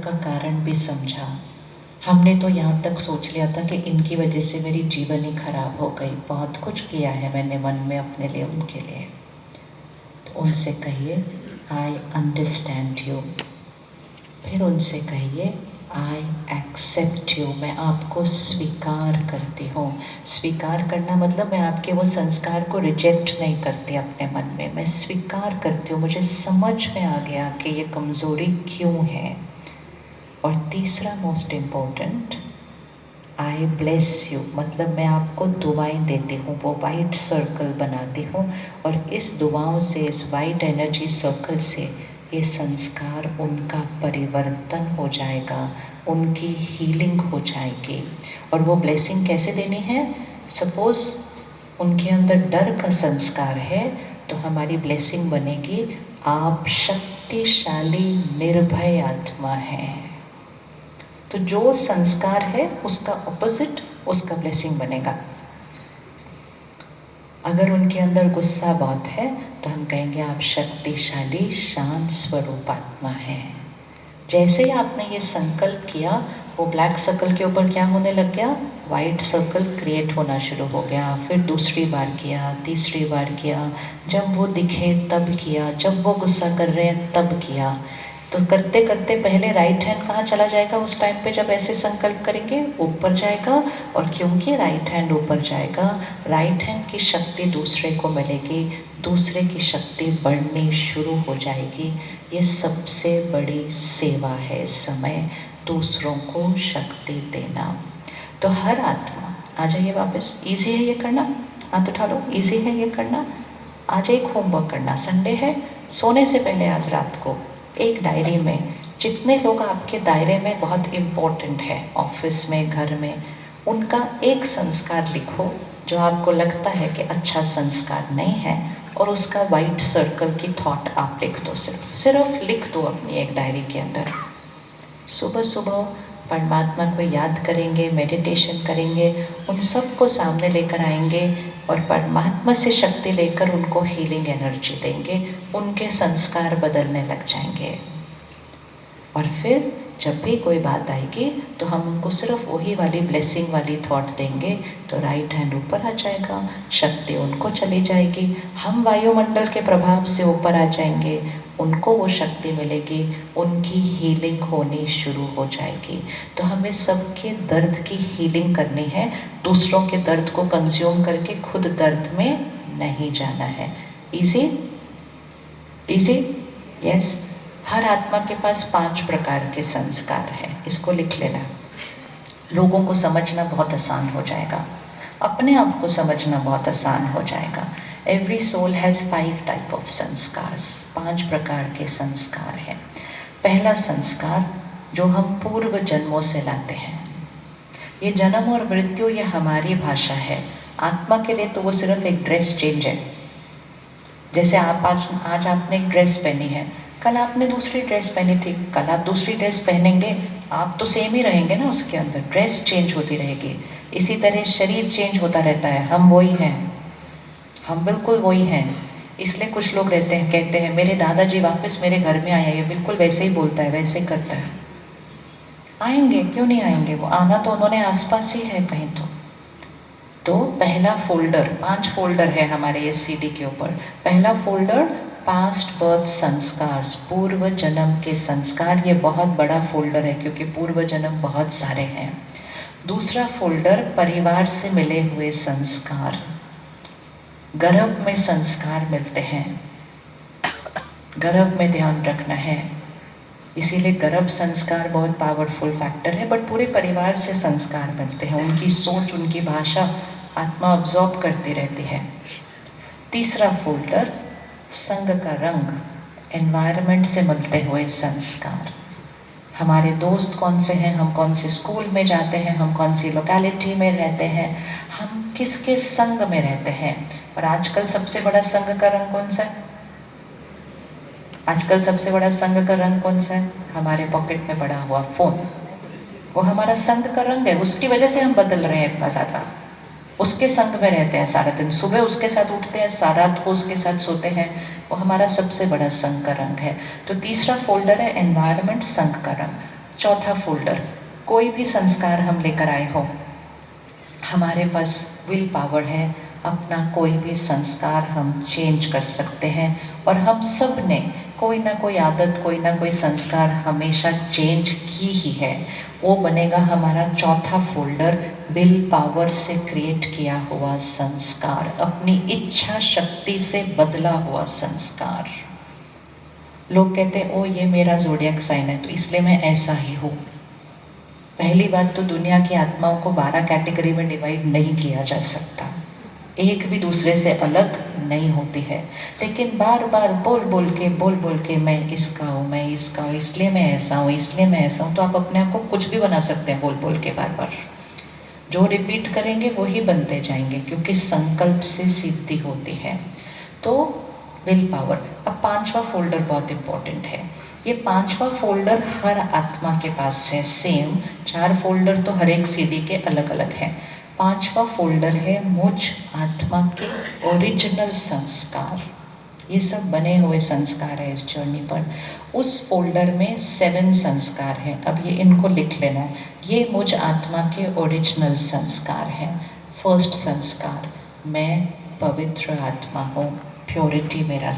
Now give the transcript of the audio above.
का कारण भी समझा। हमने तो यहाँ तक सोच लिया था कि इनकी वजह से मेरी जीवन ही खराब हो गई, बहुत कुछ किया है मैंने मन में अपने लिए, उनके लिए। तो उनसे कहिए आई अंडरस्टैंड यू। फिर उनसे कहिए आई एक्सेप्ट यू, मैं आपको स्वीकार करती हूँ। स्वीकार करना मतलब मैं आपके वो संस्कार को रिजेक्ट नहीं करती अपने मन में, मैं स्वीकार करती हूँ। मुझे समझ में आ गया कि ये कमज़ोरी क्यों है। और तीसरा most important, I bless you, मतलब मैं आपको दुआएं देती हूँ, वो वाइट सर्कल बनाती हूँ। और इस दुआओं से, इस वाइट एनर्जी सर्कल से ये संस्कार उनका परिवर्तन हो जाएगा, उनकी हीलिंग हो जाएगी। और वो ब्लेसिंग कैसे देनी है? सपोज़ उनके अंदर डर का संस्कार है तो हमारी ब्लेसिंग बनेगी, आप शक्तिशाली निर्भय आत्मा हैं। तो जो संस्कार है उसका ऑपोजिट उसका ब्लेसिंग बनेगा। अगर उनके अंदर गुस्सा बहुत है तो हम कहेंगे आप शक्तिशाली शांत स्वरूप आत्मा हैं। जैसे ही आपने ये संकल्प किया, वो ब्लैक सर्कल के ऊपर क्या होने लग गया? वाइट सर्कल क्रिएट होना शुरू हो गया। फिर दूसरी बार किया, तीसरी बार किया, जब वो दिखे तब किया, जब वो गुस्सा कर रहे हैं तब किया। तो करते करते पहले राइट हैंड कहाँ चला जाएगा उस टाइम पे जब ऐसे संकल्प करेंगे? ऊपर जाएगा। और क्योंकि राइट हैंड ऊपर जाएगा, राइट हैंड की शक्ति दूसरे को मिलेगी, दूसरे की शक्ति बढ़नी शुरू हो जाएगी। ये सबसे बड़ी सेवा है इस समय, दूसरों को शक्ति देना। तो हर आत्मा आ जाइए वापस। इजी है ये करना, हाथ उठा लो। इजी है ये करना। आज एक होमवर्क करना, संडे है, सोने से पहले आज रात को एक डायरी में जितने लोग आपके दायरे में बहुत इम्पोर्टेंट है, ऑफिस में, घर में, उनका एक संस्कार लिखो जो आपको लगता है कि अच्छा संस्कार नहीं है, और उसका वाइट सर्कल की थॉट आप लिख दो। सिर्फ लिख दो अपनी एक डायरी के अंदर। सुबह सुबह परमात्मा को याद करेंगे, मेडिटेशन करेंगे, उन सब को सामने लेकर आएंगे और परमात्मा से शक्ति लेकर उनको हीलिंग एनर्जी देंगे, उनके संस्कार बदलने लग जाएंगे। और फिर जब भी कोई बात आएगी तो हम उनको सिर्फ वही वाली ब्लेसिंग वाली थॉट देंगे, तो राइट हैंड ऊपर आ जाएगा, शक्ति उनको चली जाएगी, हम वायुमंडल के प्रभाव से ऊपर आ जाएंगे, उनको वो शक्ति मिलेगी, उनकी हीलिंग होनी शुरू हो जाएगी। तो हमें सबके दर्द की हीलिंग करनी है, दूसरों के दर्द को कंज्यूम करके खुद दर्द में नहीं जाना है। Easy easy, yes. हर आत्मा के पास 5 प्रकार के संस्कार हैं, इसको लिख लेना। लोगों को समझना बहुत आसान हो जाएगा, अपने आप को समझना बहुत आसान हो जाएगा। Every soul has 5 type of संस्कार्स, 5 प्रकार के संस्कार हैं। पहला संस्कार जो हम पूर्व जन्मों से लाते हैं, ये जन्म और मृत्यु ये हमारी भाषा है, आत्मा के लिए तो वो सिर्फ एक ड्रेस चेंज है। जैसे आप आज आपने एक ड्रेस पहनी है, कल आपने दूसरी ड्रेस पहनी थी, कल आप दूसरी ड्रेस पहनेंगे, आप तो सेम ही रहेंगे ना, उसके अंदर ड्रेस चेंज होती रहेगी। इसी तरह शरीर चेंज होता रहता है, हम वही हैं, हम बिल्कुल वही हैं। इसलिए कुछ लोग रहते हैं, कहते हैं मेरे दादाजी वापस मेरे घर में आए, ये बिल्कुल वैसे ही बोलता है, वैसे ही करता है। आएंगे, क्यों नहीं आएंगे, वो आना तो उन्होंने आसपास ही है कहीं। तो पहला फोल्डर, 5 फोल्डर है हमारे इस सीडी के ऊपर। पहला फोल्डर पास्ट बर्थ संस्कार, पूर्व जन्म के संस्कार, ये बहुत बड़ा फोल्डर है क्योंकि पूर्व जन्म बहुत सारे हैं। दूसरा फोल्डर परिवार से मिले हुए संस्कार, गर्भ में संस्कार मिलते हैं, गर्भ में ध्यान रखना है, इसीलिए गर्भ संस्कार बहुत पावरफुल फैक्टर है। बट पूरे परिवार से संस्कार मिलते हैं, उनकी सोच, उनकी भाषा आत्मा ऑब्जॉर्ब करती रहती है। तीसरा फोल्डर संग का रंग, एनवायरनमेंट से मिलते हुए संस्कार, हमारे दोस्त कौन से हैं, हम कौन से स्कूल में जाते हैं, हम कौन सी लोकेलिटी में रहते हैं, हम किसके संग में रहते हैं। और आजकल सबसे बड़ा संग का रंग कौन सा है? आजकल सबसे बड़ा संग का रंग कौन सा है? हमारे पॉकेट में पड़ा हुआ फोन, वो हमारा संग का रंग है, उसकी वजह से हम बदल रहे हैं इतना ज़्यादा। उसके संग में रहते हैं सारा दिन, सुबह उसके साथ उठते हैं, सारा रात को उसके साथ सोते हैं, वो हमारा सबसे बड़ा संग का रंग है। तो तीसरा फोल्डर है एनवायरनमेंट, संग का रंग। चौथा फोल्डर, कोई भी संस्कार हम लेकर आए हो, हमारे पास विल पावर है, अपना कोई भी संस्कार हम चेंज कर सकते हैं। और हम सब ने कोई ना कोई आदत, कोई ना कोई संस्कार हमेशा चेंज की ही है। वो बनेगा हमारा चौथा फोल्डर, विल पावर से क्रिएट किया हुआ संस्कार, अपनी इच्छा शक्ति से बदला हुआ संस्कार। लोग कहते हैं ओ ये मेरा ज़ोडिएक साइन है तो इसलिए मैं ऐसा ही हूँ। पहली बात तो दुनिया की आत्माओं को 12 कैटेगरी में डिवाइड नहीं किया जा सकता, एक भी दूसरे से अलग नहीं होती है। लेकिन बार बार बोल बोल के मैं इसका हूँ, मैं इसका हूँ, इसलिए मैं ऐसा हूँ, इसलिए मैं ऐसा हूँ, तो आप अपने आप को कुछ भी बना सकते हैं बोल के बार बार। जो रिपीट करेंगे वही बनते जाएंगे, क्योंकि संकल्प से सिद्धि होती है। तो विल पावर। अब पांचवा फोल्डर बहुत इंपॉर्टेंट है। ये पांचवा फोल्डर हर आत्मा के पास है सेम, 4 फोल्डर तो हर एक सीढ़ी के अलग अलग हैं। पांचवा फोल्डर है मुझ आत्मा के ओरिजिनल संस्कार। ये सब बने हुए संस्कार है इस जर्नी पर। उस फोल्डर में 7 संस्कार हैं। अब ये इनको लिख लेना है। ये मुझ आत्मा के ओरिजिनल संस्कार हैं। फर्स्ट संस्कार, मैं पवित्र आत्मा हूँ, प्योरिटी मेरा